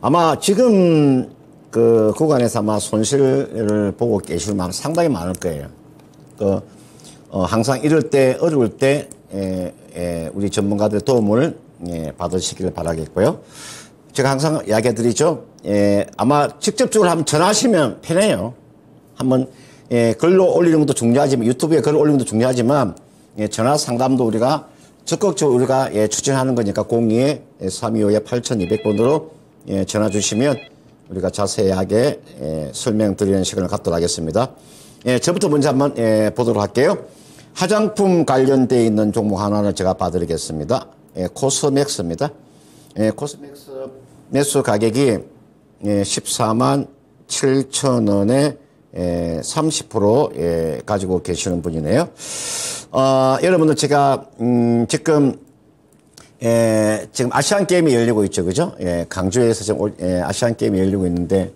아마 지금 그 구간에서 아마 손실을 보고 계시는 분 상당히 많을 거예요. 항상 이럴 때, 어려울 때, 우리 전문가들의 도움을 받으시길 바라겠고요. 제가 항상 이야기 드리죠. 아마 직접적으로 한번 전화하시면 편해요. 한번, 글로 올리는 것도 중요하지만, 유튜브에 글 올리는 것도 중요하지만, 전화 상담도 우리가 적극적으로 우리가 추진하는 거니까 02-325-8200번으로 전화 주시면 우리가 자세하게 설명드리는 시간을 갖도록 하겠습니다. 저부터 먼저 한번 보도록 할게요. 화장품 관련되어 있는 종목 하나를 제가 봐드리겠습니다. 코스맥스입니다. 코스맥스 매수 가격이 14만 7천 원에 30% 가지고 계시는 분이네요. 여러분들 제가 지금 아시안 게임이 열리고 있죠, 그죠? 강주에서 지금 아시안 게임이 열리고 있는데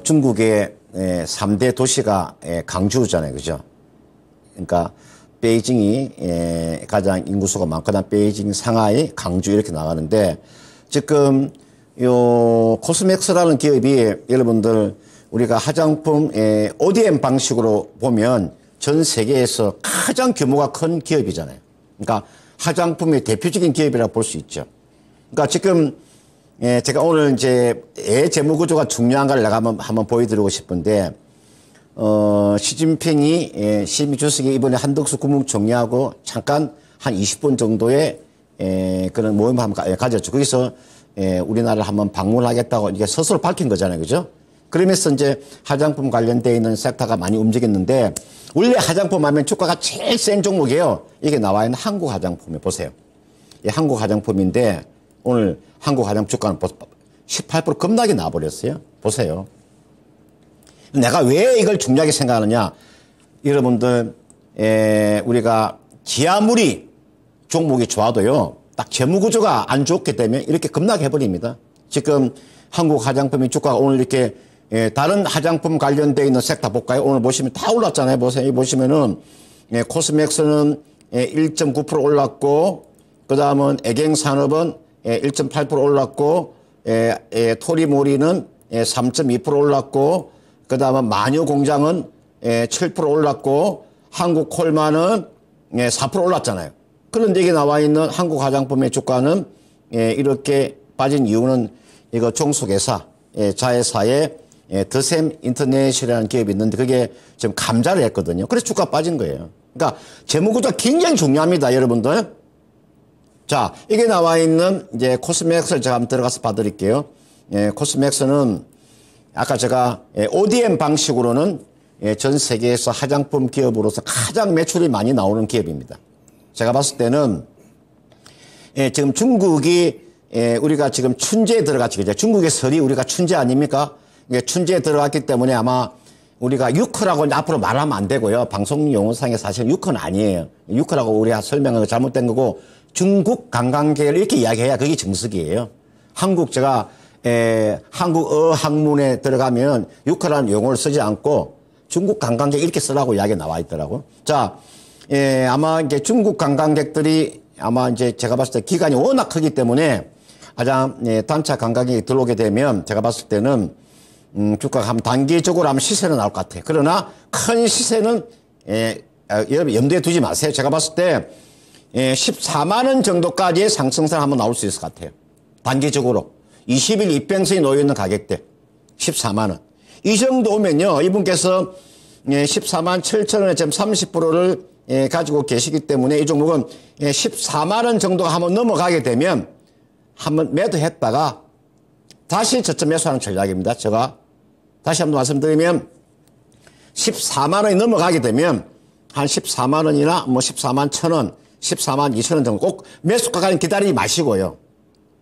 중국의 3대 도시가 강주잖아요, 그죠? 그러니까 베이징이 가장 인구수가 많거나 베이징, 상하이, 강주 이렇게 나가는데 지금 요 코스맥스라는 기업이 여러분들 우리가 화장품 ODM 방식으로 보면 전 세계에서 가장 규모가 큰 기업이잖아요. 그러니까 화장품의 대표적인 기업이라고 볼 수 있죠. 그러니까 지금 제가 오늘 이제 재무 구조가 중요한가를 내가 한번 보여드리고 싶은데 시진핑이 시미 주석이 이번에 한덕수 국무총리하고 잠깐 한 20분 정도의 그런 모임을 한번 가졌죠. 거기서 우리나라를 한번 방문하겠다고 이게 스스로 밝힌 거잖아요, 그죠? 그러면서 이제 화장품 관련되어 있는 섹터가 많이 움직였는데 원래 화장품 하면 주가가 제일 센 종목이에요. 이게 나와 있는 한국 화장품에 보세요. 이 한국 화장품인데 오늘 한국 화장품 주가는 18% 급락이 나버렸어요. 보세요. 내가 왜 이걸 중요하게 생각하느냐? 여러분들 우리가 기아물이 종목이 좋아도요. 딱 재무구조가 안 좋게 되면 이렇게 급락해버립니다. 지금 한국 화장품의 주가가 오늘 이렇게 다른 화장품 관련되어 있는 섹터 볼까요? 오늘 보시면 다 올랐잖아요. 보세요. 여기 보시면은 코스맥스는 1.9% 올랐고 그 다음은 애경산업은 1.8% 올랐고 토리모리는 3.2% 올랐고 그 다음은 마녀공장은 7% 올랐고 한국콜마는 4% 올랐잖아요. 그런데 여기 나와 있는 한국 화장품의 주가는 이렇게 빠진 이유는 이거 종속회사 자회사에 더샘 인터넷이라는 기업이 있는데 그게 지금 감자를 했거든요. 그래서 주가 빠진 거예요. 그러니까 재무구조가 굉장히 중요합니다, 여러분들. 자, 이게 나와 있는 이제 코스맥스를 제가 한번 들어가서 봐드릴게요. 코스맥스는 아까 제가 ODM 방식으로는 전 세계에서 화장품 기업으로서 가장 매출이 많이 나오는 기업입니다. 제가 봤을 때는 지금 중국이 우리가 지금 춘제에 들어갔지, 그죠? 중국의 설이 우리가 춘제 아닙니까? 춘제에 들어갔기 때문에 아마 우리가 유커라고 앞으로 말하면 안 되고요. 방송 용어상에 사실 유커는 아니에요. 유커라고 우리가 설명한 거 잘못된 거고 중국 관광객을 이렇게 이야기해야 그게 정석이에요. 제가 한국어 학문에 들어가면 유커라는 용어를 쓰지 않고 중국 관광객 이렇게 쓰라고 이야기 나와 있더라고. 자, 아마 이제 중국 관광객들이 아마 이제 제가 봤을 때 기간이 워낙 크기 때문에 가장 단차 관광객이 들어오게 되면 제가 봤을 때는 주가가 한번 단기적으로 하면 시세는 나올 것 같아요. 그러나 큰 시세는 여러분 염두에 두지 마세요. 제가 봤을 때 14만 원 정도까지의 상승세가 한번 나올 수 있을 것 같아요. 단기적으로 20일 입병선이 놓여있는 가격대 14만 원. 이 정도 오면요. 이분께서 14만 7천 원에 지금 30%를 가지고 계시기 때문에 이 종목은 14만 원 정도가 한번 넘어가게 되면 한번 매도했다가 다시 저점 매수하는 전략입니다. 제가 다시 한번 말씀드리면 14만 원이 넘어가게 되면 한 14만 원이나 뭐 14만 1천 원, 14만 2천 원 정도 꼭 매수가까지 기다리지 마시고요.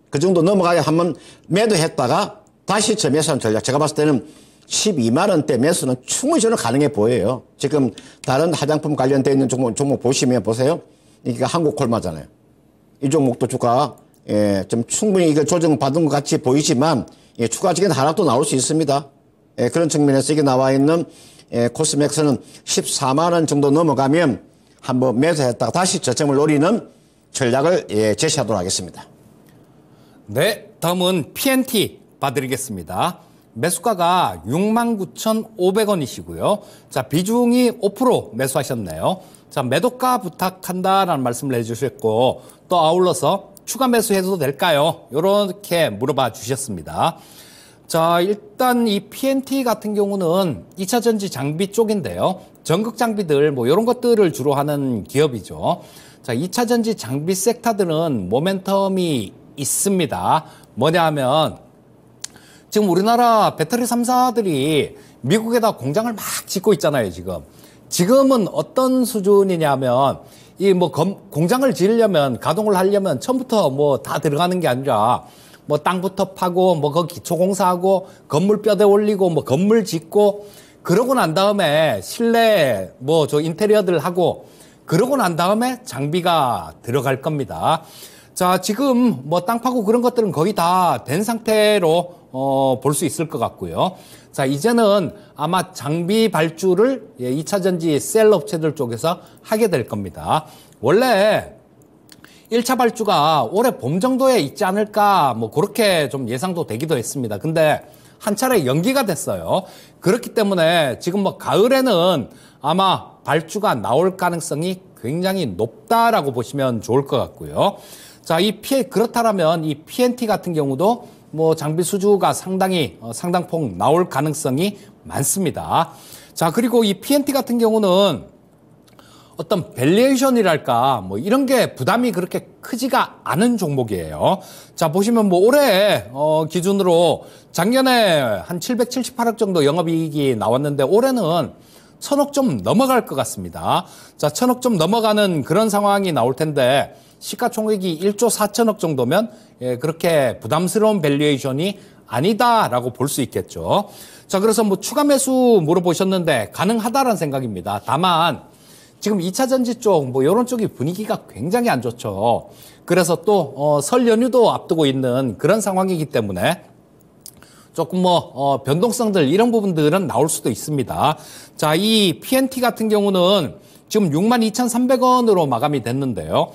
그 정도 넘어가게 한번 매도했다가 다시 재매수하는 전략. 제가 봤을 때는 12만 원대 매수는 충분히 저는 가능해 보여요. 지금 다른 화장품 관련되어 있는 종목 보시면 보세요. 이게 한국콜마잖아요. 이 종목도 주가 좀 충분히 이거 조정받은 것 같이 보이지만 추가적인 하락도 나올 수 있습니다. 그런 측면에서 이게 나와 있는 코스맥스는 14만 원 정도 넘어가면 한번 매수했다가 다시 저점을 노리는 전략을 제시하도록 하겠습니다. 네, 다음은 PNT 봐드리겠습니다. 매수가가 69,500원이시고요. 자, 비중이 5% 매수하셨네요. 자, 매도가 부탁한다라는 말씀을 해주셨고, 또 아울러서 추가 매수해도 될까요? 이렇게 물어봐 주셨습니다. 자, 일단 이 PNT 같은 경우는 2차 전지 장비 쪽인데요. 전극 장비들 뭐 이런 것들을 주로 하는 기업이죠. 자, 2차 전지 장비 섹터들은 모멘텀이 있습니다. 뭐냐 하면 지금 우리나라 배터리 3사들이 미국에다 공장을 막 짓고 있잖아요, 지금. 지금은 어떤 수준이냐면 이 뭐 공장을 지으려면 가동을 하려면 처음부터 뭐 다 들어가는 게 아니라 뭐 땅부터 파고 뭐 그 기초 공사하고 건물 뼈대 올리고 뭐 건물 짓고 그러고 난 다음에 실내 뭐 저 인테리어들 하고 그러고 난 다음에 장비가 들어갈 겁니다. 자, 지금 뭐 땅 파고 그런 것들은 거의 다 된 상태로 볼 수 있을 것 같고요. 자, 이제는 아마 장비 발주를 2차 전지 셀 업체들 쪽에서 하게 될 겁니다. 원래 1차 발주가 올해 봄 정도에 있지 않을까 뭐 그렇게 좀 예상도 되기도 했습니다. 근데 한 차례 연기가 됐어요. 그렇기 때문에 지금 뭐 가을에는 아마 발주가 나올 가능성이 굉장히 높다라고 보시면 좋을 것 같고요. 자, 그렇다면 이 PNT 같은 경우도 뭐 장비 수주가 상당히 상당폭 나올 가능성이 많습니다. 자, 그리고 이 PNT 같은 경우는 어떤 밸류에이션이랄까 뭐 이런 게 부담이 그렇게 크지가 않은 종목이에요. 자, 보시면 뭐 올해 기준으로 작년에 한 778억 정도 영업이익이 나왔는데 올해는 1,000억 좀 넘어갈 것 같습니다. 자, 1,000억 좀 넘어가는 그런 상황이 나올 텐데 시가총액이 1조 4천억 정도면 그렇게 부담스러운 밸류에이션이 아니다라고 볼 수 있겠죠. 자, 그래서 뭐 추가 매수 물어보셨는데 가능하다라는 생각입니다. 다만 지금 2차 전지 쪽 뭐 이런 쪽이 분위기가 굉장히 안 좋죠. 그래서 또 설 연휴도 앞두고 있는 그런 상황이기 때문에 조금 뭐 변동성들 이런 부분들은 나올 수도 있습니다. 자, 이 PNT 같은 경우는 지금 62,300원으로 마감이 됐는데요.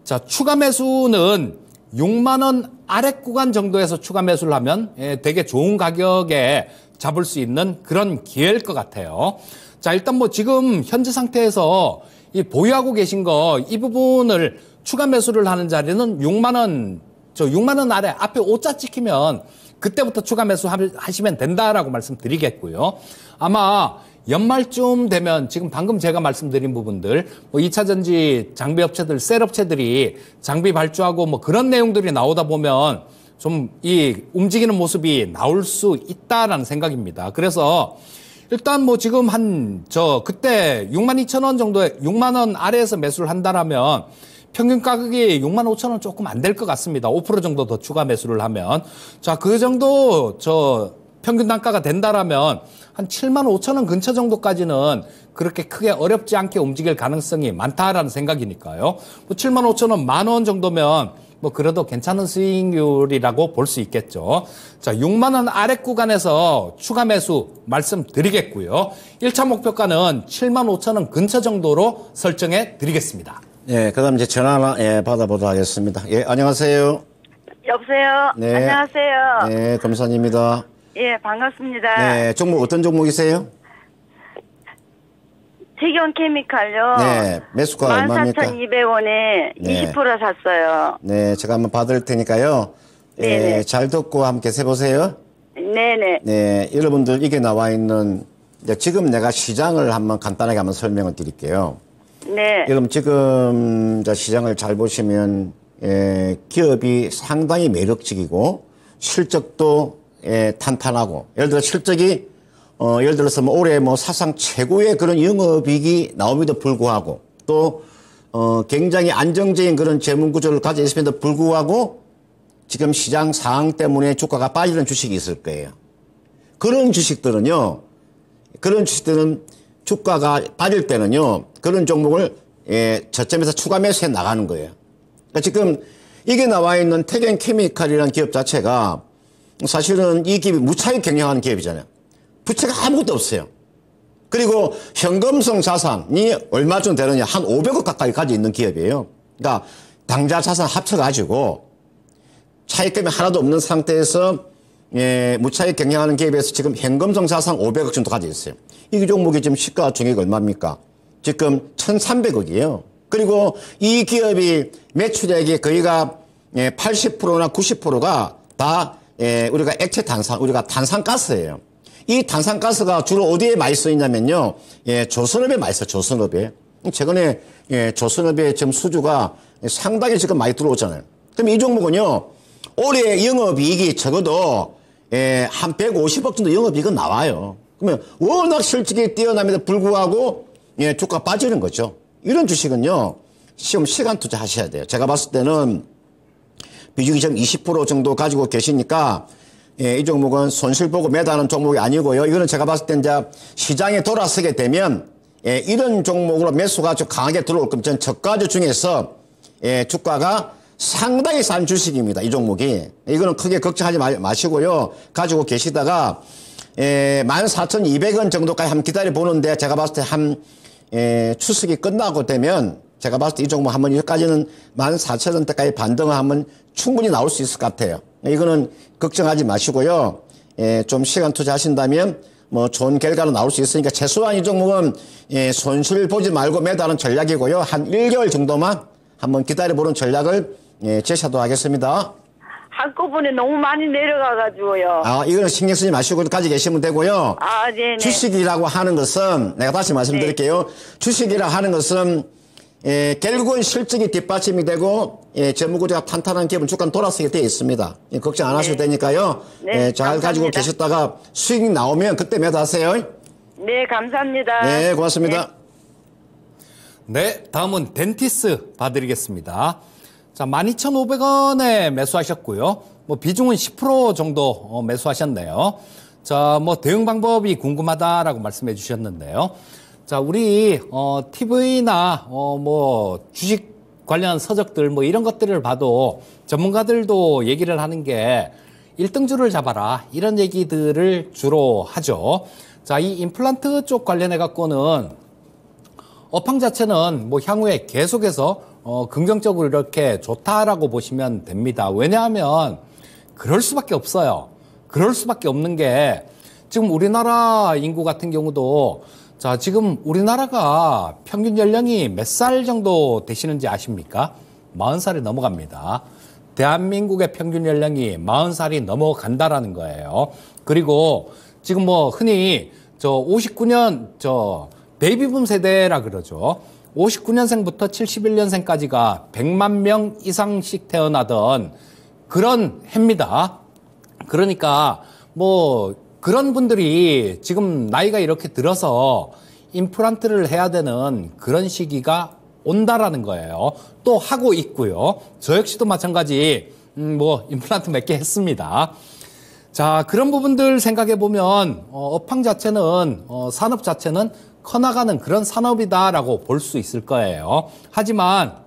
자, 추가 매수는 6만 원 아래 구간 정도에서 추가 매수를 하면 되게 좋은 가격에 잡을 수 있는 그런 기회일 것 같아요. 자, 일단 뭐 지금 현재 상태에서 이 보유하고 계신 거 이 부분을 추가 매수를 하는 자리는 6만 원 아래 앞에 O자 찍히면 그때부터 추가 매수 하시면 된다라고 말씀드리겠고요. 아마 연말쯤 되면 지금 방금 제가 말씀드린 부분들 뭐 2차 전지 장비 업체들, 셀 업체들이 장비 발주하고 뭐 그런 내용들이 나오다 보면 좀 이 움직이는 모습이 나올 수 있다라는 생각입니다. 그래서 일단 뭐 지금 그때 62,000원 정도에 6만 원 아래에서 매수를 한다라면 평균 가격이 65,000원 조금 안 될 것 같습니다. 5% 정도 더 추가 매수를 하면. 자, 그 정도 평균 단가가 된다라면 한 75,000원 근처 정도까지는 그렇게 크게 어렵지 않게 움직일 가능성이 많다라는 생각이니까요. 뭐 75,000원, 10,000원 정도면 뭐 그래도 괜찮은 수익률이라고 볼 수 있겠죠. 자, 6만 원 아래 구간에서 추가 매수 말씀드리겠고요. 1차 목표가는 75,000원 근처 정도로 설정해 드리겠습니다. 예, 그다음 이제 전화 받아보도록 하겠습니다. 예, 안녕하세요. 여보세요. 네. 안녕하세요. 네, 검사입니다. 예, 반갑습니다. 네, 종목 어떤 종목이세요? 태경 케미칼요. 네, 매수가 얼마입니까? 14,200원에 네. 20% 샀어요. 네, 제가 한번 받을 테니까요. 네네. 잘 듣고 함께 세보세요. 네네. 네, 여러분들 이게 나와 있는 이제 지금 내가 시장을 한번 간단하게 한번 설명을 드릴게요. 네. 여러분 지금 이제 시장을 잘 보시면 기업이 상당히 매력적이고 실적도 탄탄하고 예를 들어 실적이 예를 들어서 뭐 올해 뭐 사상 최고의 그런 영업이익이 나옴에도 불구하고 또 굉장히 안정적인 그런 재무 구조를 가지고 있음에도 불구하고 지금 시장 상황 때문에 주가가 빠지는 주식이 있을 거예요. 그런 주식들은 주가가 빠질 때는요, 그런 종목을 저점에서 추가 매수해 나가는 거예요. 그러니까 지금 이게 나와 있는 태경 케미칼이라는 기업 자체가 사실은 이 기업이 무차익 경영하는 기업이잖아요. 부채가 아무것도 없어요. 그리고 현금성 자산이 얼마쯤 되느냐, 한 500억 가까이 가지고 있는 기업이에요. 그러니까 당좌 자산 합쳐가지고 차익금이 하나도 없는 상태에서 무차익 경영하는 기업에서 지금 현금성 자산 500억 정도 가지고 있어요. 이 종목이 지금 시가총액 얼마입니까? 지금 1,300억이에요. 그리고 이 기업이 매출액이 거의가 80%나 90%가 다 우리가 액체 탄산, 우리가 탄산가스예요. 이 탄산가스가 주로 어디에 많이 쓰이냐면요. 조선업에 많이 써요. 조선업에. 최근에 조선업의 지금 수주가 상당히 지금 많이 들어오잖아요. 그럼 이 종목은요. 올해 영업이익이 적어도 한 150억 정도 영업이익은 나와요. 그러면 워낙 실적이 뛰어남에도 불구하고 주가 빠지는 거죠. 이런 주식은요. 지금 시간 투자하셔야 돼요. 제가 봤을 때는 비중이 지금 20% 정도 가지고 계시니까 이 종목은 손실 보고 매도하는 종목이 아니고요. 이거는 제가 봤을 때 이제 시장에 돌아서게 되면 이런 종목으로 매수가 좀 강하게 들어올 겁니다. 전 저가주 중에서 주가가 상당히 싼 주식입니다. 이 종목이. 이거는 크게 걱정하지 마시고요. 가지고 계시다가 14,200원 정도까지 한번 기다려 보는데 제가 봤을 때 한 추석이 끝나고 되면 제가 봤을 때 이 종목 한번 여기까지는 14,000원대까지 반등을 하면 충분히 나올 수 있을 것 같아요. 이거는 걱정하지 마시고요. 좀 시간 투자하신다면 뭐 좋은 결과로 나올 수 있으니까 최소한 이 종목은 손실 보지 말고 매도하는 전략이고요. 한 1개월 정도만 한번 기다려보는 전략을 제시하도록 하겠습니다. 한꺼번에 너무 많이 내려가가지고요. 이거는 신경 쓰지 마시고 가지고 계시면 되고요. 네네. 주식이라고 하는 것은 내가 다시 말씀드릴게요. 주식이라 하는 것은 결국은 실적이 뒷받침이 되고 재무구조가 탄탄한 기업은 주가는 돌아서게 되어 있습니다. 걱정 안 하셔도 되니까요. 잘 가지고 계셨다가 수익 나오면 그때 매도하세요. 네, 감사합니다. 네, 고맙습니다. 네, 다음은 덴티스 봐드리겠습니다. 자, 12,500원에 매수하셨고요. 뭐 비중은 10% 정도 매수하셨네요. 자, 뭐 대응 방법이 궁금하다라고 말씀해 주셨는데요. 자, 우리 TV나 뭐 주식 관련 서적들 뭐 이런 것들을 봐도 전문가들도 얘기를 하는 게 1등주를 잡아라 이런 얘기들을 주로 하죠. 자, 이 임플란트 쪽 관련해 갖고는 업황 자체는 뭐 향후에 계속해서 긍정적으로 이렇게 좋다라고 보시면 됩니다. 왜냐하면 그럴 수밖에 없어요. 그럴 수밖에 없는 게 지금 우리나라 인구 같은 경우도 자, 지금 우리나라가 평균 연령이 몇 살 정도 되시는지 아십니까? 40살이 넘어갑니다. 대한민국의 평균 연령이 40살이 넘어간다라는 거예요. 그리고 지금 뭐 흔히 59년 베이비붐 세대라 그러죠. 59년생부터 71년생까지가 100만 명 이상씩 태어나던 그런 해입니다. 그러니까 뭐 그런 분들이 지금 나이가 이렇게 들어서 임플란트를 해야 되는 그런 시기가 온다라는 거예요. 또 하고 있고요. 저 역시도 마찬가지 뭐 임플란트 몇 개 했습니다. 자, 그런 부분들 생각해 보면 업황 자체는 산업 자체는 커나가는 그런 산업이다라고 볼 수 있을 거예요. 하지만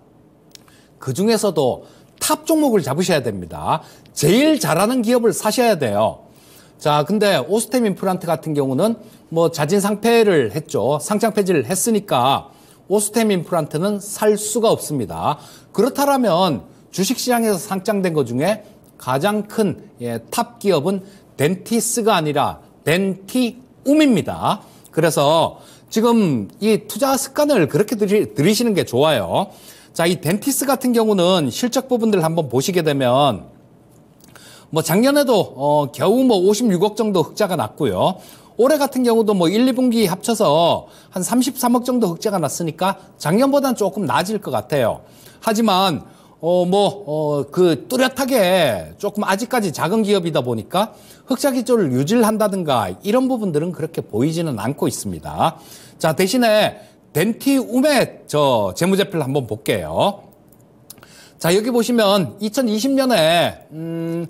그 중에서도 탑 종목을 잡으셔야 됩니다. 제일 잘하는 기업을 사셔야 돼요. 자, 근데 오스템 임플란트 같은 경우는 뭐 자진 상폐를 했죠. 상장 폐지를 했으니까 오스템 임플란트는 살 수가 없습니다. 그렇다면 주식시장에서 상장된 것 중에 가장 큰 탑 기업은 덴티스가 아니라 덴티움입니다. 그래서 지금 이 투자 습관을 그렇게 들이시는 게 좋아요. 자, 이 덴티스 같은 경우는 실적 부분들 한번 보시게 되면 뭐 작년에도 겨우 뭐 56억 정도 흑자가 났고요. 올해 같은 경우도 뭐 1, 2분기 합쳐서 한 33억 정도 흑자가 났으니까 작년보다는 조금 나아질 것 같아요. 하지만 그 뚜렷하게 조금 아직까지 작은 기업이다 보니까 흑자 기조를 유지를 한다든가 이런 부분들은 그렇게 보이지는 않고 있습니다. 자, 대신에 덴티움의 재무제표를 한번 볼게요. 자, 여기 보시면 2020년에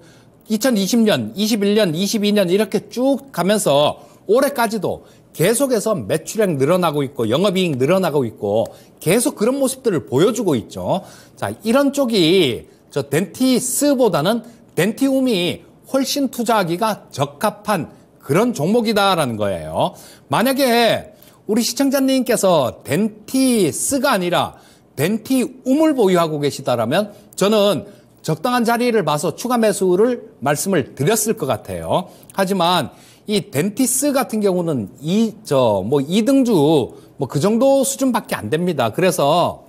2020년, 21년, 22년 이렇게 쭉 가면서 올해까지도 계속해서 매출액 늘어나고 있고 영업이익 늘어나고 있고 계속 그런 모습들을 보여주고 있죠. 자, 이런 쪽이 덴티스보다는 덴티움이 훨씬 투자하기가 적합한 그런 종목이다라는 거예요. 만약에 우리 시청자님께서 덴티스가 아니라 덴티움을 보유하고 계시다라면 저는 적당한 자리를 봐서 추가 매수를 말씀을 드렸을 것 같아요. 하지만 이 덴티스 같은 경우는 이등주 그 정도 수준밖에 안 됩니다. 그래서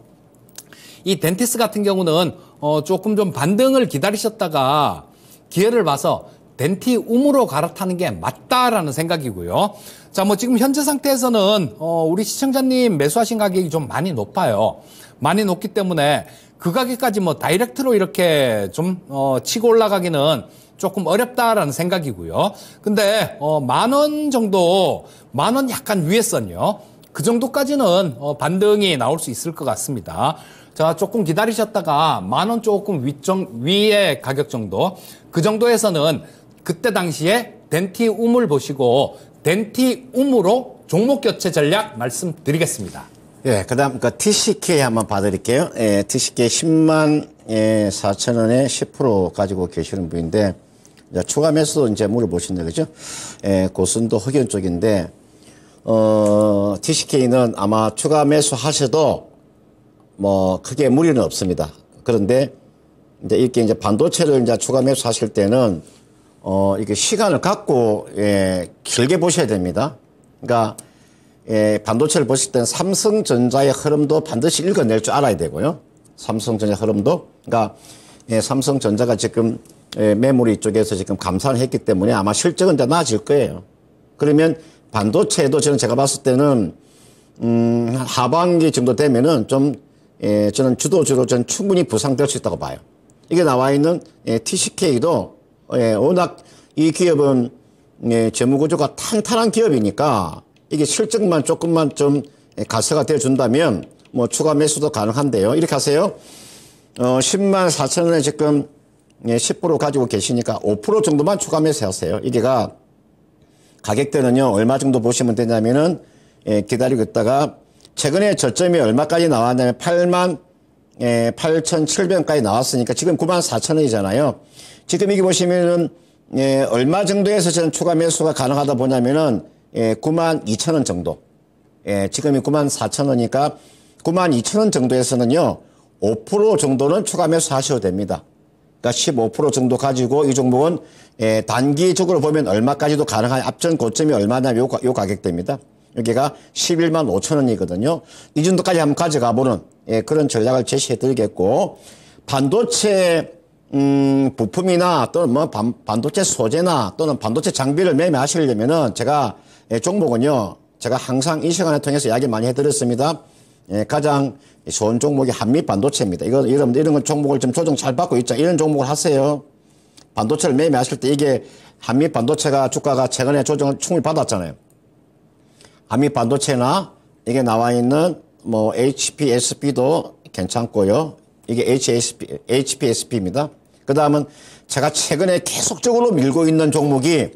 이 덴티스 같은 경우는 조금 좀 반등을 기다리셨다가 기회를 봐서 덴티움으로 갈아타는 게 맞다라는 생각이고요. 자, 지금 현재 상태에서는 우리 시청자님 매수하신 가격이 좀 많이 높아요. 많이 높기 때문에 그 가격까지 다이렉트로 이렇게 좀 치고 올라가기는 조금 어렵다라는 생각이고요. 근데 10,000원 정도, 10,000원 약간 위에 선요. 그 정도까지는 반등이 나올 수 있을 것 같습니다. 자, 조금 기다리셨다가 10,000원 조금 위의 가격 정도, 그 정도에서는 그때 당시에 덴티움을 보시고 덴티움으로 종목 교체 전략 말씀드리겠습니다. 예, 그다음 TCK 한번 봐드릴게요. 예, TCK 104,000원에 10% 가지고 계시는 분인데 이제 추가 매수 이제 물어보신다 그죠? 예, 고순도 흑연 쪽인데 TCK는 아마 추가 매수 하셔도 크게 무리는 없습니다. 그런데 이제 이렇게 반도체를 이제 추가 매수하실 때는 이게 시간을 갖고 길게 보셔야 됩니다. 그러니까 반도체를 보실 때는 삼성전자의 흐름도 반드시 읽어낼 줄 알아야 되고요. 삼성전자 흐름도. 그러니까 삼성전자가 지금 메모리 쪽에서 지금 감산을 했기 때문에 아마 실적은 이제 나아질 거예요. 그러면 반도체도 제가 봤을 때는 하반기 정도 되면은 저는 주도주로 충분히 부상될 수 있다고 봐요. 이게 나와 있는 TCK도 워낙 이 기업은 재무구조가 탄탄한 기업이니까 이게 실적만 조금만 좀 가세가 되어 준다면 추가 매수도 가능한데요. 이렇게 하세요. 104,000원에 지금 10% 가지고 계시니까 5% 정도만 추가 매수하세요. 이게가 가격대는요 얼마 정도 보시면 되냐면은 기다리고 있다가 최근에 저점이 얼마까지 나왔냐면 88,700원까지 나왔으니까 지금 94,000원이잖아요. 지금 이게 보시면은 얼마 정도에서 저는 추가 매수가 가능하다 보냐면은 92,000원 정도. 지금이 94,000원이니까 92,000원 정도에서는요 5% 정도는 추가 매수 하셔도 됩니다. 그러니까 15% 정도 가지고 이 종목은 단기적으로 보면 얼마까지도 가능한 앞전 고점이 얼마냐면 요 가격대입니다. 여기가 115,000원이거든요. 이 정도까지 한번 가져가 보는 그런 전략을 제시해 드리겠고, 반도체 부품이나 또는 반도체 소재나 또는 반도체 장비를 매매하시려면은 종목은요 제가 항상 이 시간을 통해서 이야기 많이 해드렸습니다. 가장 좋은 종목이 한미반도체입니다. 이런 종목을 좀 조정 잘 받고 있죠. 이런 종목을 하세요. 반도체를 매매하실 때 이게 한미반도체가 주가가 최근에 조정을 충분히 받았잖아요. 한미반도체나 이게 나와 있는 HPSP도 괜찮고요. 이게 HPSP입니다. 그 다음은 제가 최근에 계속적으로 밀고 있는 종목이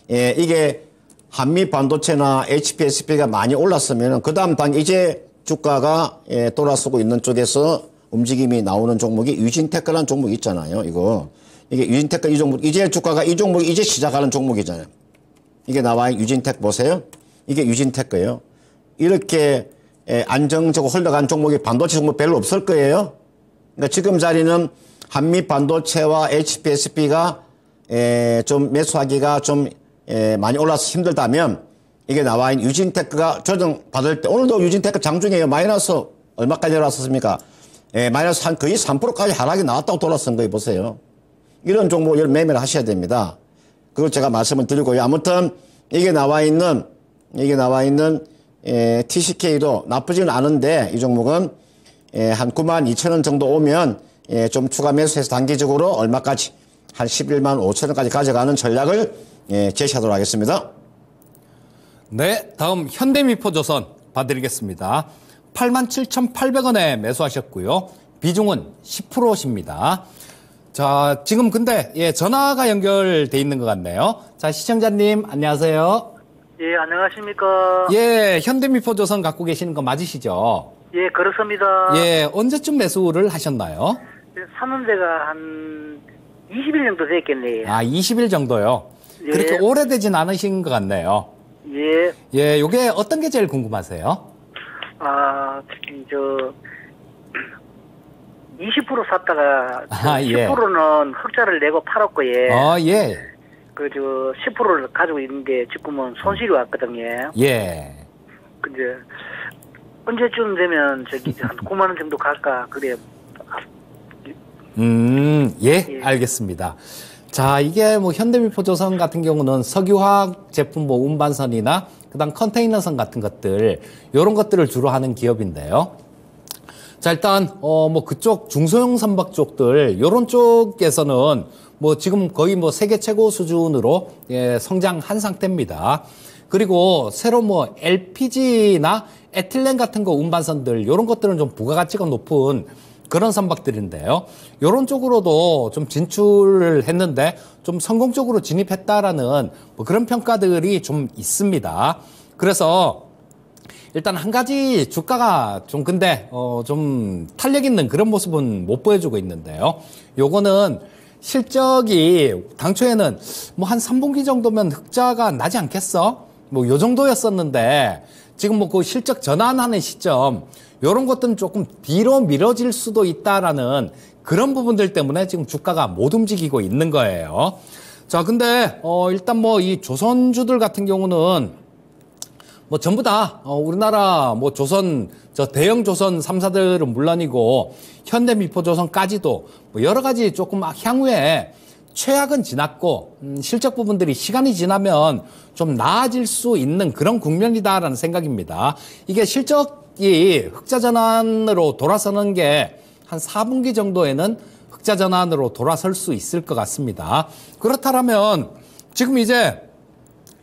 이게 한미반도체나 HPSP가 많이 올랐으면 그 다음 단 이제 주가가 돌아서고 있는 쪽에서 움직임이 나오는 종목이 유진테크라는 종목이 있잖아요. 이게 유진테크 이 종목, 이제 주가가 이 종목이 이제 시작하는 종목이잖아요. 이게 나와 있는 유진테크 보세요. 이게 유진테크예요. 이렇게 안정적으로 흘러간 종목이 반도체 종목 별로 없을 거예요. 그러니까 지금 자리는 한미반도체와 HPSP가 좀 매수하기가 좀 많이 올라서 힘들다면 이게 나와 있는 유진테크가 조정 받을 때 오늘도 유진테크 장중에요. 마이너스 얼마까지 올랐었습니까? 마이너스 거의 3%까지 하락이 나왔다고 돌아선 거 보세요. 이런 종목을 매매를 하셔야 됩니다. 그걸 제가 말씀을 드리고요. 아무튼 이게 나와 있는 TCK도 나쁘지는 않은데 이 종목은 한 92,000원 정도 오면 좀 추가 매수해서 단기적으로 얼마까지 한 115,000원까지 가져가는 전략을 제시하도록 하겠습니다. 네, 다음 현대미포조선 봐드리겠습니다. 87,800원에 매수하셨고요. 비중은 10%십니다. 자, 지금 근데 전화가 연결돼 있는 것 같네요. 자, 시청자님 안녕하세요. 예, 안녕하십니까. 예, 현대미포조선 갖고 계시는 거 맞으시죠? 예, 그렇습니다. 예, 언제쯤 매수를 하셨나요? 사는 데가 한 20일 정도 됐겠네요. 아, 20일 정도요? 예. 그렇게 오래되진 않으신 것 같네요. 예. 예, 요게 어떤 게 제일 궁금하세요? 20% 샀다가 아, 예. 10%는 흑자를 내고 팔았고 예. 예. 그 저 10%를 가지고 있는 게 지금은 손실이 왔거든요. 예. 근데 언제쯤 되면 저기 한 9만 원 정도 갈까 그래. 예, 알겠습니다. 자, 이게 뭐 현대미포조선 같은 경우는 석유화학 제품 뭐 운반선이나 그다음 컨테이너선 같은 것들, 요런 것들을 주로 하는 기업인데요. 자, 일단 뭐 그쪽 중소형 선박 쪽들 요런 쪽에서는 뭐 지금 거의 뭐 세계 최고 수준으로 예, 성장한 상태입니다. 그리고 새로 뭐 LPG나 에틸렌 같은 거 운반선들 요런 것들은 좀 부가가치가 높은 그런 선박들인데요. 요런 쪽으로도 좀 진출을 했는데 좀 성공적으로 진입했다라는 뭐 그런 평가들이 좀 있습니다. 그래서 일단 한 가지 주가가 좀 근데 좀 탄력 있는 그런 모습은 못 보여주고 있는데요. 요거는 실적이 당초에는 뭐 한 3분기 정도면 흑자가 나지 않겠어? 뭐 요 정도였었는데 지금 뭐 그 실적 전환하는 시점 요런 것들은 조금 뒤로 미뤄질 수도 있다라는 그런 부분들 때문에 지금 주가가 못 움직이고 있는 거예요. 자, 근데 일단 뭐 이 조선주들 같은 경우는 뭐 전부 다 우리나라 뭐 조선 저 대형 조선 3사들은 물론이고 현대미포조선까지도 뭐 여러 가지 조금 향후에 최악은 지났고 실적 부분들이 시간이 지나면 좀 나아질 수 있는 그런 국면이다라는 생각입니다. 이게 실적이 흑자 전환으로 돌아서는 게 한 4분기 정도에는 흑자 전환으로 돌아설 수 있을 것 같습니다. 그렇다면 지금 이제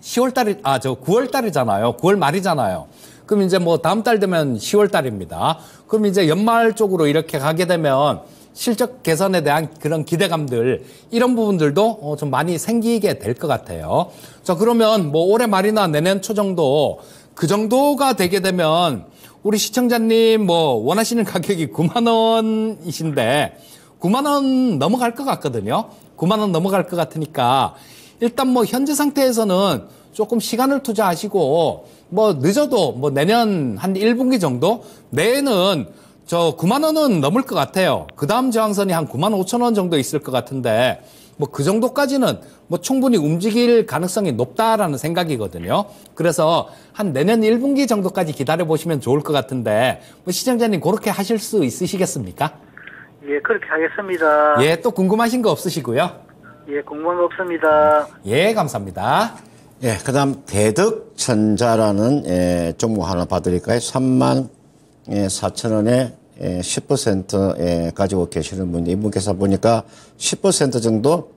10월달이, 9월달이잖아요. 9월 말이잖아요. 그럼 이제 뭐 다음 달 되면 10월달입니다. 그럼 이제 연말 쪽으로 이렇게 가게 되면 실적 개선에 대한 그런 기대감들, 이런 부분들도 좀 많이 생기게 될 것 같아요. 자, 그러면 뭐 올해 말이나 내년 초 정도, 그 정도가 되게 되면 우리 시청자님 뭐 원하시는 가격이 9만 원이신데 9만 원 넘어갈 것 같거든요. 9만 원 넘어갈 것 같으니까 일단 뭐 현재 상태에서는 조금 시간을 투자하시고 뭐 늦어도 뭐 내년 한 1분기 정도 내에는 저 9만 원은 넘을 것 같아요. 그 다음 저항선이 한 9만 5천 원 정도 있을 것 같은데 뭐 그 정도까지는 뭐 충분히 움직일 가능성이 높다라는 생각이거든요. 그래서 한 내년 1분기 정도까지 기다려 보시면 좋을 것 같은데 뭐 시청자님 그렇게 하실 수 있으시겠습니까? 예, 그렇게 하겠습니다. 예, 또 궁금하신 거 없으시고요. 예, 궁금한 거 없습니다. 예, 감사합니다. 예, 그 다음 대덕전자라는 종목 하나 봐드릴까요? 3만 4천 원에 10% 가지고 계시는 분이 이분께서 보니까 10% 정도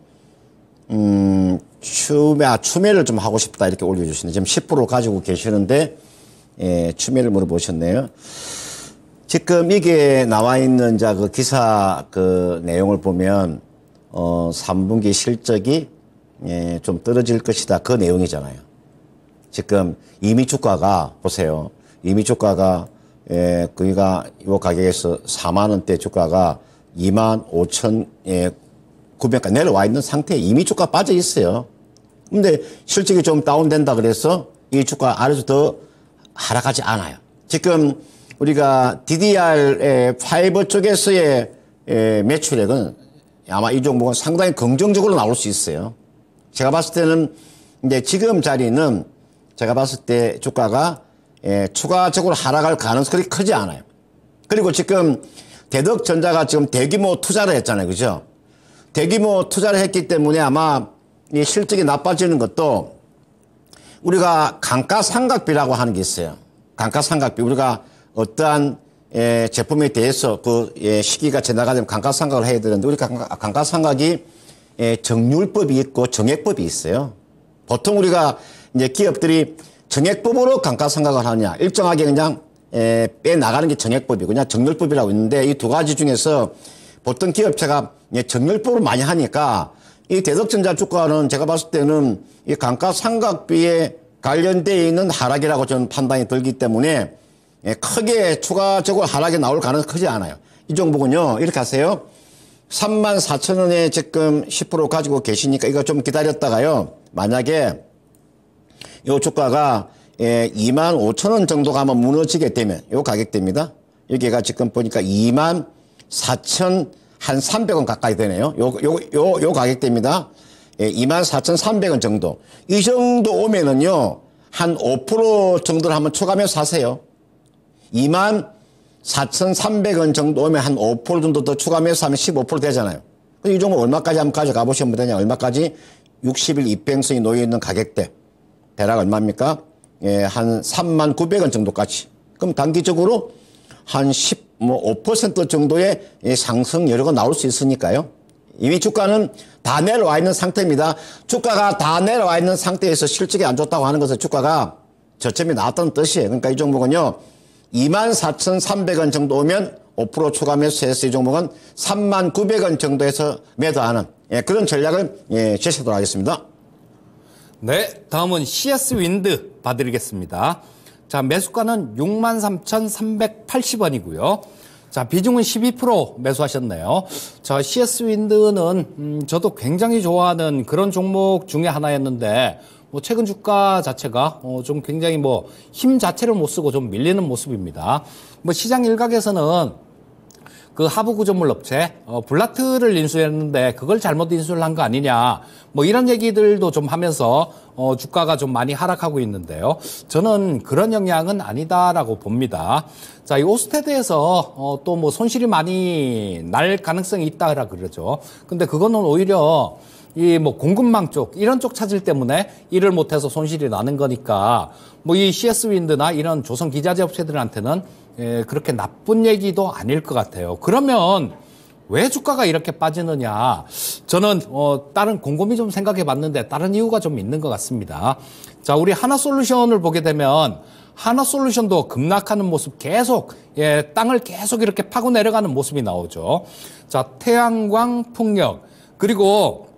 추매를 좀 하고 싶다 이렇게 올려주시네. 지금 10% 가지고 계시는데 추매를 물어보셨네요. 지금 이게 나와 있는 그 기사 그 내용을 보면 3분기 실적이 좀 떨어질 것이다 그 내용이잖아요. 지금 이미 주가가 보세요. 이미 주가가 그니까 요 가격에서 4만 원대 주가가 2만 5천 900까지 내려와 있는 상태에 이미 주가 빠져 있어요. 근데 실적이 좀 다운된다 그래서 이 주가 아래서 더 하락하지 않아요. 지금 우리가 DDR5 쪽에서의 매출액은 아마 이 종목은 상당히 긍정적으로 나올 수 있어요. 제가 봤을 때는 이제 지금 자리는 제가 봤을 때 주가가 추가적으로 하락할 가능성이 크지 않아요. 그리고 지금 대덕전자가 지금 대규모 투자를 했잖아요. 그죠? 대규모 투자를 했기 때문에 아마 이 실적이 나빠지는 것도 우리가 감가상각비라고 하는 게 있어요. 감가상각비. 우리가 어떠한 제품에 대해서 그 시기가 지나가면 감가상각을 해야 되는데 우리가 감가상각이 정률법이 있고 정액법이 있어요. 보통 우리가 이제 기업들이 정액법으로 감가상각을 하느냐 일정하게 그냥 빼나가는 게 정액법이고 그냥 정률법이라고 있는데 이 두 가지 중에서 보통 기업체가 정률법을 많이 하니까 이 대덕전자 주가는 제가 봤을 때는 이 감가상각비에 관련되어 있는 하락이라고 저는 판단이 들기 때문에 크게 추가적으로 하락이 나올 가능성이 크지 않아요. 이 종목은요 이렇게 하세요. 3만 4천 원에 지금 10% 가지고 계시니까 이거 좀 기다렸다가요. 만약에 이 주가가 2만 5천 원 정도가 아마 무너지게 되면 이 가격대입니다. 여기가 지금 보니까 2만 24,300원 가까이 되네요. 요 가격대입니다. 예, 24,300원 정도. 이 정도 오면은요, 한 5% 정도를 한번 추가하면서 사세요. 24,300원 정도 오면 한 5% 정도 더 추가하면서 하면 15% 되잖아요. 이 정도 얼마까지 한번 가져가 보시면 되냐. 얼마까지? 60일 입행성이 놓여있는 가격대. 대략 얼마입니까? 예, 한 39,900원 정도까지. 그럼 단기적으로 한 5% 정도의 상승 여력가 나올 수 있으니까요. 이미 주가는 다 내려와 있는 상태입니다. 주가가 다 내려와 있는 상태에서 실적이 안 좋다고 하는 것은 주가가 저점이 나왔다는 뜻이에요. 그러니까 이 종목은요, 24,300원 정도 오면 5% 추가 매수해서 이 종목은 39,900원 정도에서 매도하는 그런 전략을 제시하도록 하겠습니다. 네, 다음은 CS 윈드 봐드리겠습니다. 자, 매수가는 63,380원이고요. 자, 비중은 12% 매수하셨네요. 자, CS 윈드는 저도 굉장히 좋아하는 그런 종목 중에 하나였는데 뭐 최근 주가 자체가 좀 굉장히 뭐 힘 자체를 못 쓰고 좀 밀리는 모습입니다. 뭐 시장 일각에서는 그 하부 구조물 업체 블라트를 인수했는데 그걸 잘못 인수를 한 거 아니냐 뭐 이런 얘기들도 좀 하면서 주가가 좀 많이 하락하고 있는데요. 저는 그런 영향은 아니다라고 봅니다. 자, 이 오스테드에서 또 뭐 손실이 많이 날 가능성이 있다라 그러죠. 근데 그거는 오히려 이 뭐 공급망 쪽 이런 쪽 차질 때문에 일을 못해서 손실이 나는 거니까 뭐 이 CS 윈드나 이런 조선 기자재 업체들한테는 그렇게 나쁜 얘기도 아닐 것 같아요. 그러면 왜 주가가 이렇게 빠지느냐? 저는 다른 곰곰이 좀 생각해 봤는데 다른 이유가 좀 있는 것 같습니다. 자, 우리 하나솔루션을 보게 되면 하나솔루션도 급락하는 모습 계속 땅을 계속 이렇게 파고 내려가는 모습이 나오죠. 자, 태양광, 풍력 그리고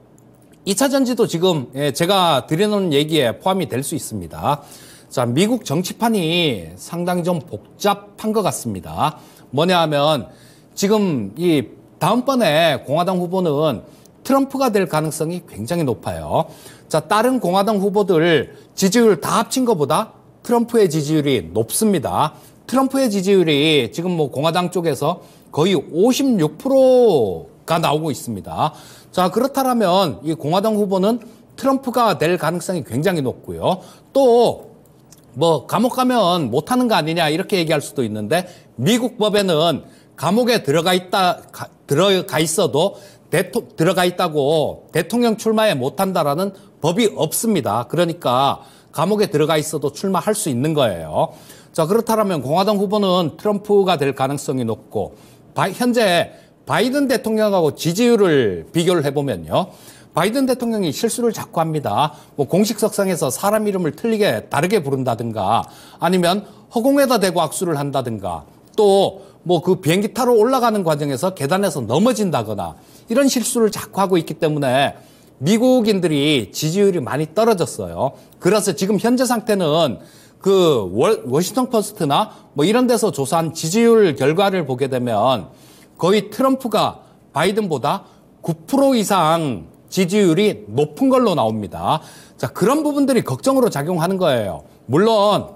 2차 전지도 지금 제가 드리는 얘기에 포함이 될 수 있습니다. 자, 미국 정치판이 상당히 좀 복잡한 것 같습니다. 뭐냐 하면 지금 이 다음번에 공화당 후보는 트럼프가 될 가능성이 굉장히 높아요. 자, 다른 공화당 후보들 지지율 다 합친 것보다 트럼프의 지지율이 높습니다. 트럼프의 지지율이 지금 뭐 공화당 쪽에서 거의 56%가 나오고 있습니다. 자, 그렇다면 이 공화당 후보는 트럼프가 될 가능성이 굉장히 높고요. 또 뭐 감옥 가면 못하는 거 아니냐 이렇게 얘기할 수도 있는데 미국 법에는 감옥에 들어가 있어도 들어가 있다고 대통령 출마에 못한다라는 법이 없습니다. 그러니까 감옥에 들어가 있어도 출마할 수 있는 거예요. 자, 그렇다면 공화당 후보는 트럼프가 될 가능성이 높고 현재 바이든 대통령하고 지지율을 비교를 해보면요. 바이든 대통령이 실수를 자꾸 합니다. 뭐 공식석상에서 사람 이름을 다르게 부른다든가 아니면 허공에다 대고 악수를 한다든가 또 뭐 그 비행기 타러 올라가는 과정에서 계단에서 넘어진다거나 이런 실수를 자꾸 하고 있기 때문에 미국인들이 지지율이 많이 떨어졌어요. 그래서 지금 현재 상태는 그 워싱턴 포스트나 뭐 이런 데서 조사한 지지율 결과를 보게 되면 거의 트럼프가 바이든보다 9% 이상 지지율이 높은 걸로 나옵니다. 자, 그런 부분들이 걱정으로 작용하는 거예요. 물론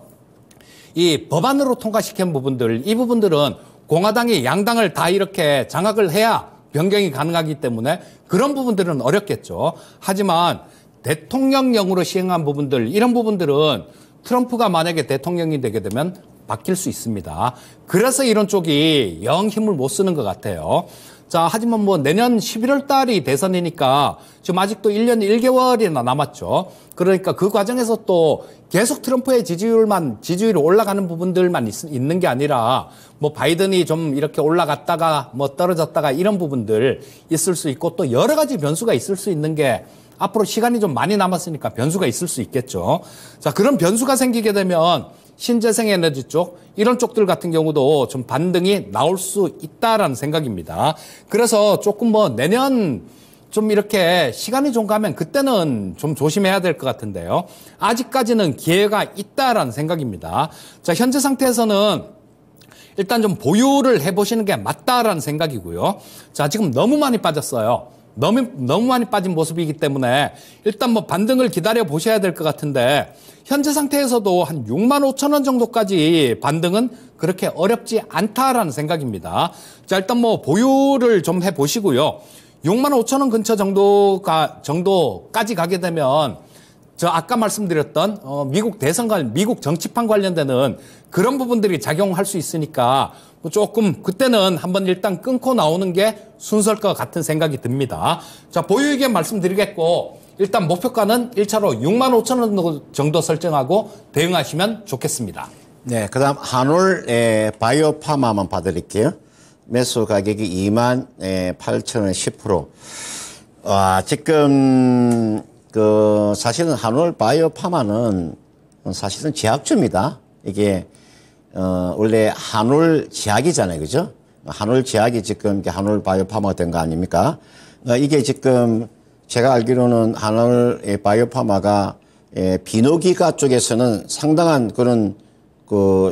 이 법안으로 통과시킨 부분들, 이 부분들은 공화당이 양당을 다 이렇게 장악을 해야 변경이 가능하기 때문에 그런 부분들은 어렵겠죠. 하지만 대통령령으로 시행한 부분들, 이런 부분들은 트럼프가 만약에 대통령이 되게 되면 바뀔 수 있습니다. 그래서 이런 쪽이 영 힘을 못 쓰는 것 같아요. 자, 하지만 뭐 내년 11월 달이 대선이니까 지금 아직도 1년 1개월이나 남았죠. 그러니까 그 과정에서 또 계속 트럼프의 지지율이 올라가는 부분들만 있는 게 아니라 뭐 바이든이 좀 이렇게 올라갔다가 뭐 떨어졌다가 이런 부분들 있을 수 있고 또 여러 가지 변수가 있을 수 있는 게 앞으로 시간이 좀 많이 남았으니까 변수가 있을 수 있겠죠. 자, 그런 변수가 생기게 되면 신재생에너지 쪽 이런 쪽들 같은 경우도 좀 반등이 나올 수 있다라는 생각입니다. 그래서 조금 뭐 내년 좀 이렇게 시간이 좀 가면 그때는 좀 조심해야 될 것 같은데요. 아직까지는 기회가 있다라는 생각입니다. 자, 현재 상태에서는 일단 좀 보유를 해보시는 게 맞다라는 생각이고요. 자, 지금 너무 많이 빠졌어요. 너무 많이 빠진 모습이기 때문에 일단 뭐 반등을 기다려 보셔야 될 것 같은데 현재 상태에서도 한 6만 5천 원 정도까지 반등은 그렇게 어렵지 않다라는 생각입니다. 자, 일단 뭐 보유를 좀 해보시고요. 6만 5천 원 근처 정도까지 가게 되면 저 아까 말씀드렸던 미국 대선 미국 정치판 관련되는 그런 부분들이 작용할 수 있으니까 뭐 조금 그때는 한번 일단 끊고 나오는 게 순서일 것 같은 생각이 듭니다. 자, 보유 의견 말씀드리겠고 일단 목표가는 1차로 6만 5천 원 정도 설정하고 대응하시면 좋겠습니다. 네, 그다음 한올 바이오파마 한번 봐드릴게요. 매수 가격이 2만 8천 원 10%. 지금 사실은 한올 바이오파마는 사실은 제약주입니다. 이게 원래 한올 제약이잖아요, 그죠? 한올 제약이 지금 한올 바이오파마가 된 거 아닙니까? 이게 지금 제가 알기로는 한올 바이오파마가 비노기가 쪽에서는 상당한 그런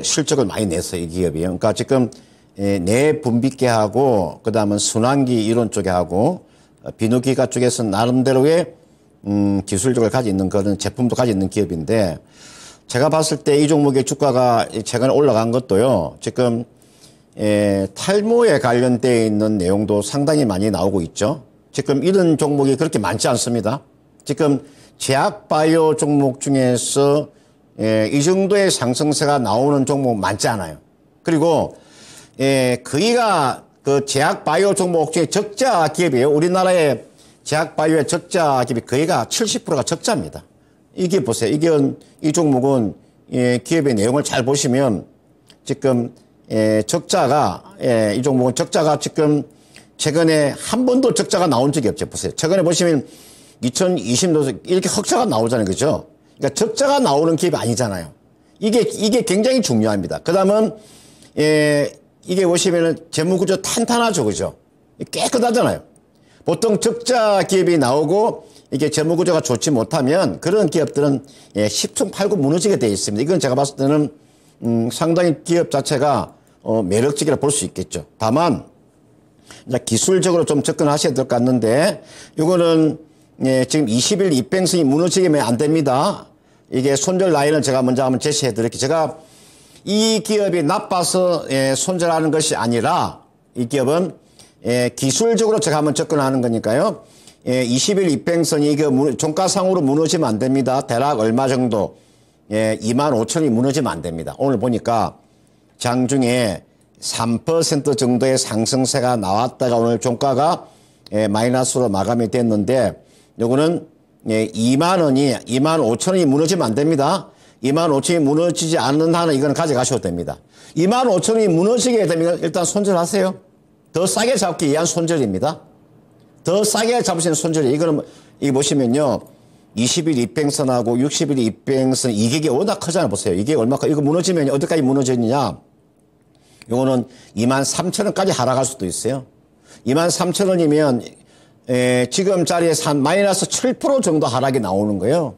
실적을 많이 냈어요, 이 기업이요. 그러니까 지금 내분비계하고 그다음은 순환기 이론 쪽에 하고 비노기가 쪽에서는 나름대로의 기술력을 가지고 있는 그런 제품도 가지고 있는 기업인데 제가 봤을 때 이 종목의 주가가 최근에 올라간 것도요. 지금 탈모에 관련되어 있는 내용도 상당히 많이 나오고 있죠. 지금 이런 종목이 그렇게 많지 않습니다. 지금 제약 바이오 종목 중에서 이 정도의 상승세가 나오는 종목 많지 않아요. 그리고 거의가 그 제약 바이오 종목 중에 적자 기업이에요. 우리나라의 제약 바이오의 적자 기업이 거의가 70%가 적자입니다. 이게 보세요. 이 종목은 기업의 내용을 잘 보시면 지금 적자가 이 종목은 적자가 지금 최근에 한 번도 적자가 나온 적이 없죠. 보세요. 최근에 보시면 2020년도 이렇게 흑자가 나오잖아요. 그죠? 그러니까 적자가 나오는 기업이 아니잖아요. 이게 굉장히 중요합니다. 그 다음은 이게 보시면은 재무구조 탄탄하죠. 그죠? 깨끗하잖아요. 보통 적자 기업이 나오고 이게 재무구조가 좋지 못하면 그런 기업들은 10중 8구 무너지게 되어 있습니다. 이건 제가 봤을 때는 상당히 기업 자체가 매력적이라 볼 수 있겠죠. 다만 이제 기술적으로 좀 접근하셔야 될 것 같는데 이거는 지금 20일 이평선이 무너지면 안 됩니다. 이게 손절 라인을 제가 먼저 한번 제시해 드릴게요. 제가 이 기업이 나빠서 손절하는 것이 아니라 이 기업은 기술적으로 제가 한번 접근하는 거니까요. 20일 이평선이 이게 종가상으로 무너지면 안 됩니다. 대략 얼마 정도 2만 5천이 무너지면 안 됩니다. 오늘 보니까 장중에 3% 정도의 상승세가 나왔다가 오늘 종가가 마이너스로 마감이 됐는데 요거는 2만 원이 2만 5천 원이 무너지면 안 됩니다. 2만 5천이 무너지지 않는 한은 이건 가져가셔도 됩니다. 2만 5천 원이 무너지게 되면 일단 손절하세요. 더 싸게 잡기 위한 손절입니다. 더 싸게 잡으시는 손절이 이거는 이 보시면요. 20일 이평선하고 60일 이평선 이격이 워낙 크잖아요. 보세요. 이게 얼마큼 이거 무너지면 어디까지 무너지느냐. 요거는 2만 3천 원까지 하락할 수도 있어요. 2만 3천 원이면 지금 자리에서 한 마이너스 7% 정도 하락이 나오는 거예요.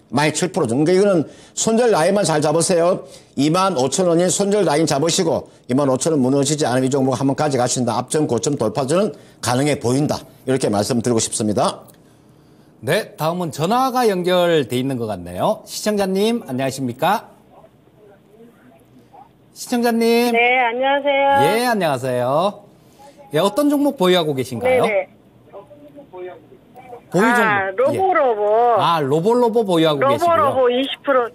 마이너스 7% 정도. 그러니까 이거는 손절 라인만 잘 잡으세요. 2만 5천 원인 손절 라인 잡으시고 2만 5천 원 무너지지 않으면 이 종목 한번 가져가신다. 앞전 고점 돌파전은 가능해 보인다. 이렇게 말씀드리고 싶습니다. 네, 다음은 전화가 연결돼 있는 것 같네요. 시청자님, 안녕하십니까? 시청자님. 네, 안녕하세요. 예, 안녕하세요. 예, 어떤 종목 보유하고 계신가요? 네네. 보유 종목. 로보로보. 예. 로보로보 보유하고 계시고요. 로보로보 20%.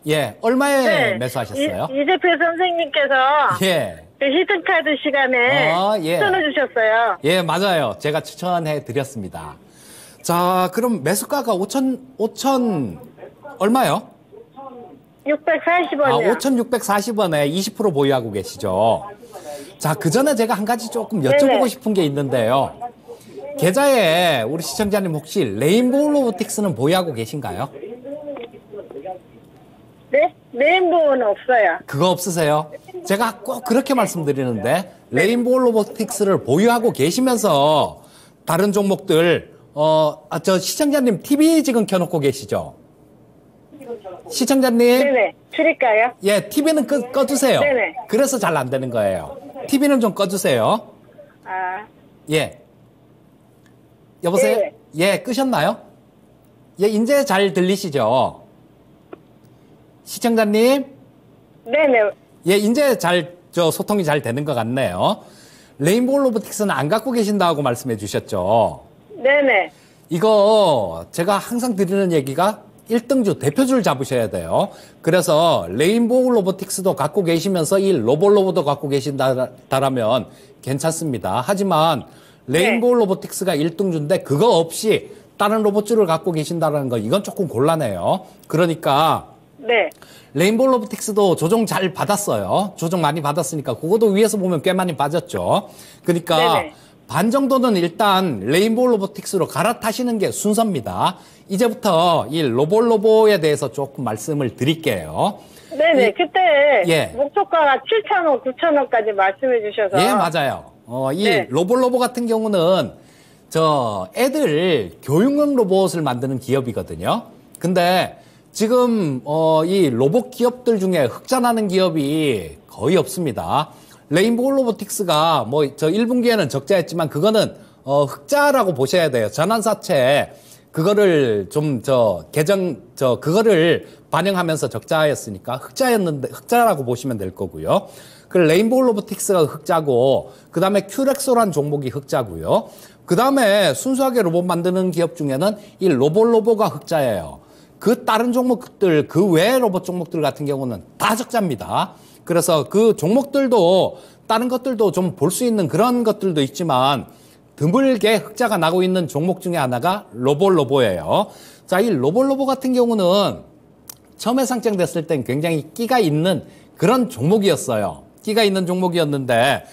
예, 얼마에 네. 매수하셨어요? 이재표 선생님께서 예. 그 히든카드 시간에 예. 추천해주셨어요. 예, 맞아요. 제가 추천해 드렸습니다. 자, 그럼 매수가가 5천 얼마요? 640원이요. 5,640원에 20% 보유하고 계시죠. 자, 그 전에 제가 한 가지 조금 여쭤보고 네네. 싶은 게 있는데요. 계좌에 우리 시청자님 혹시 레인보우 로보틱스는 보유하고 계신가요? 네? 레인보우는 없어요. 그거 없으세요? 제가 꼭 그렇게 말씀드리는데 레인보우 로보틱스를 보유하고 계시면서 다른 종목들 저 시청자님 TV 지금 켜놓고 계시죠? 시청자님? 네네. 줄일까요? 예, TV는 꺼주세요. 네네. 그래서 잘 안 되는 거예요. TV는 좀 꺼주세요. 아, 예. 여보세요? 네. 예, 끄셨나요? 예, 이제 잘 들리시죠? 시청자님? 네네. 예, 이제 소통이 잘 되는 것 같네요. 레인보우 로보틱스는 안 갖고 계신다고 말씀해 주셨죠? 네네. 이거 제가 항상 드리는 얘기가 1등주 대표주를 잡으셔야 돼요. 그래서 레인보우 로보틱스도 갖고 계시면서 이 로봇도 갖고 계신다라면 괜찮습니다. 하지만 레인보우 로보틱스가 1등주인데 그거 없이 다른 로봇주를 갖고 계신다는 거 이건 조금 곤란해요. 그러니까 네. 레인보우 로보틱스도 조정 잘 받았어요. 조정 많이 받았으니까 그것도 위에서 보면 꽤 많이 빠졌죠. 그러니까 네네. 반 정도는 일단 레인보우 로보틱스로 갈아타시는 게 순서입니다. 이제부터 이 로봇에 대해서 조금 말씀을 드릴게요. 네네. 그때 예. 목표가가 7,000원, 9,000원까지 말씀해 주셔서. 예, 맞아요. 이 네. 로봇 같은 경우는 애들 교육용 로봇을 만드는 기업이거든요. 근데 지금 이 로봇 기업들 중에 흑자 나는 기업이 거의 없습니다. 레인보우 로보틱스가 1분기에는 적자였지만 그거는 흑자라고 보셔야 돼요. 전환사채 그거를 그거를 반영하면서 적자였으니까 흑자라고 보시면 될 거고요. 그 레인보우 로보틱스가 흑자고 그다음에 큐렉소란 종목이 흑자고요. 그다음에 순수하게 로봇 만드는 기업 중에는 이 로보가 흑자예요. 그 다른 종목들, 그 외의 로봇 종목들 같은 경우는 다 적자입니다. 그래서 그 종목들도 다른 것들도 좀 볼 수 있는 그런 것들도 있지만 드물게 흑자가 나고 있는 종목 중에 하나가 로보예요. 자, 이 로보 같은 경우는 처음에 상장됐을 땐 굉장히 끼가 있는 그런 종목이었어요. 끼가 있는 종목이었는데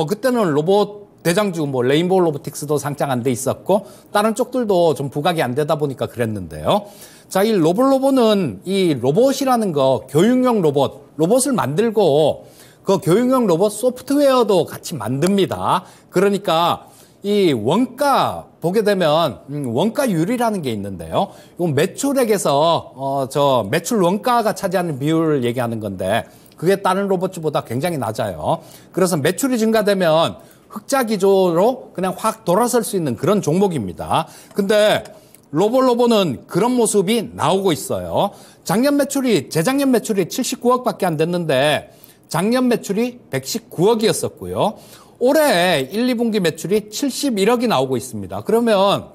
그때는 로봇 대장주 레인보우 로보틱스도 상장 안 돼 있었고 다른 쪽들도 좀 부각이 안 되다 보니까 그랬는데요. 자, 이 로보는 이 로봇이라는 거 교육용 로봇을 만들고 그 교육용 로봇 소프트웨어도 같이 만듭니다. 그러니까 이 원가 보게 되면 원가율이라는 게 있는데요. 이건 매출액에서 매출 원가가 차지하는 비율을 얘기하는 건데 그게 다른 로봇주보다 굉장히 낮아요. 그래서 매출이 증가되면 흑자 기조로 그냥 확 돌아설 수 있는 그런 종목입니다. 근데 로보는 그런 모습이 나오고 있어요. 재작년 매출이 79억밖에 안 됐는데 작년 매출이 119억이었었고요. 올해 1, 2분기 매출이 71억이 나오고 있습니다. 그러면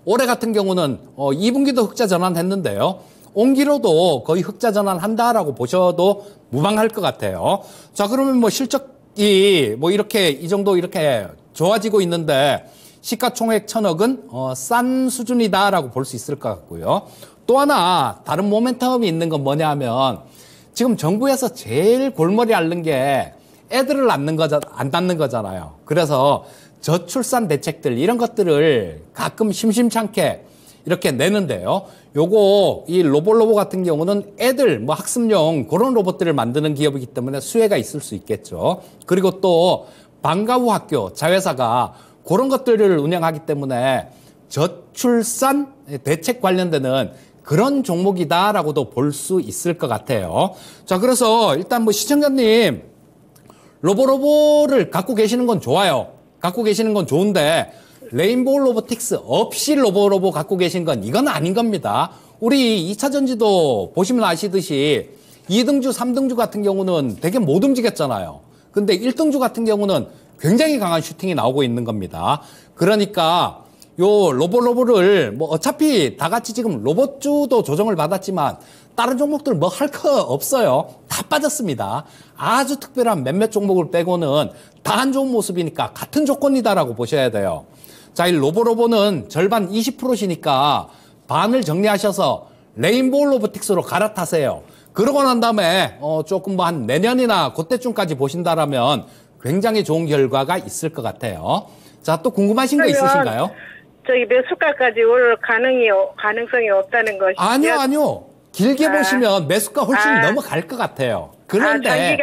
올해 같은 경우는 2분기도 흑자 전환했는데요. 온기로도 거의 흑자 전환한다라고 보셔도 무방할 것 같아요. 자, 그러면 실적이 이렇게 이 정도 이렇게 좋아지고 있는데 시가총액 1,000억은 싼 수준이다라고 볼 수 있을 것 같고요. 또 하나 다른 모멘텀이 있는 건 뭐냐 하면 지금 정부에서 제일 골머리 앓는 게 애들을 안 낳는 거잖아요. 그래서 저출산 대책들 이런 것들을 가끔 심심찮게 이렇게 내는데요. 요거 이 로보 같은 경우는 애들 학습용 그런 로봇들을 만드는 기업이기 때문에 수혜가 있을 수 있겠죠. 그리고 또 방과 후 학교 자회사가 그런 것들을 운영하기 때문에 저출산 대책 관련되는 그런 종목이다라고도 볼 수 있을 것 같아요. 자, 그래서 일단 시청자님 로보를 갖고 계시는 건 좋아요. 갖고 계시는 건 좋은데 레인보우 로보틱스 없이 로보 갖고 계신 건 이건 아닌 겁니다. 우리 2차 전지도 보시면 아시듯이 2등주, 3등주 같은 경우는 되게 못 움직였잖아요. 근데 1등주 같은 경우는 굉장히 강한 슈팅이 나오고 있는 겁니다. 그러니까 요 로보를 어차피 다 같이 지금 로봇주도 조정을 받았지만 다른 종목들 할 거 없어요. 다 빠졌습니다. 아주 특별한 몇몇 종목을 빼고는 다 안 좋은 모습이니까 같은 조건이다라고 보셔야 돼요. 자, 이 로보는 절반 20%시니까 반을 정리하셔서 레인보우 로보틱스로 갈아타세요. 그러고 난 다음에 조금 한 내년이나 그때쯤까지 보신다라면 굉장히 좋은 결과가 있을 것 같아요. 자, 또 궁금하신 거 있으신가요? 매수가까지 올 가능성이 없다는 것이죠? 아니요. 길게 보시면 매수가 훨씬 넘어갈 것 같아요. 그런데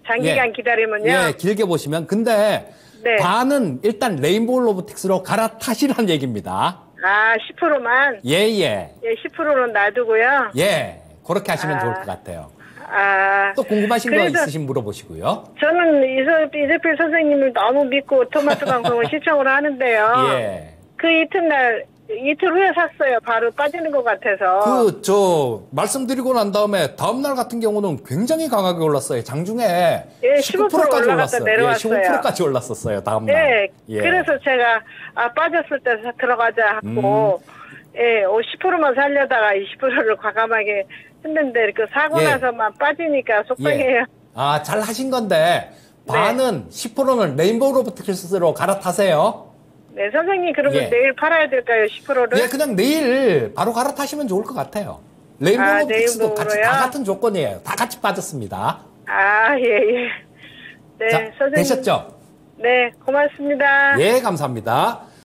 장기간 기다리면요? 예, 길게 보시면. 근데 네. 반은 일단 레인보우 로보틱스로 갈아타시라는 얘기입니다. 10%만? 예, 10%는 놔두고요? 예, 그렇게 하시면 좋을 것 같아요. 또 궁금하신 거 있으시면 물어보시고요. 저는 이세필 선생님을 너무 믿고 토마토 방송을 시청을 하는데요. 예. 그 이틀 후에 샀어요. 바로 빠지는 것 같아서. 말씀드리고 난 다음날 같은 경우는 굉장히 강하게 올랐어요. 장중에 예, 19%까지 15% 올랐어요. 내려왔어요. 예, 15%까지 올랐었어요. 다음날. 네, 예. 그래서 제가 빠졌을 때 들어가자 하고 10%만 살려다가 20%를 과감하게 했는데 그 사고 예. 나서만 빠지니까 속상해요. 예. 아, 잘 하신 건데 반은 10%는 레인보우 로보틱스로 갈아타세요. 네, 선생님 그러면 예. 내일 팔아야 될까요? 10%를? 예, 그냥 내일 바로 갈아타시면 좋을 것 같아요. 레인보우 아, 로보틱스도 같이 레인보우로요? 다 같은 조건이에요. 다 같이 빠졌습니다. 아, 예. 네, 자, 선생님. 되셨죠? 네, 고맙습니다. 예, 감사합니다.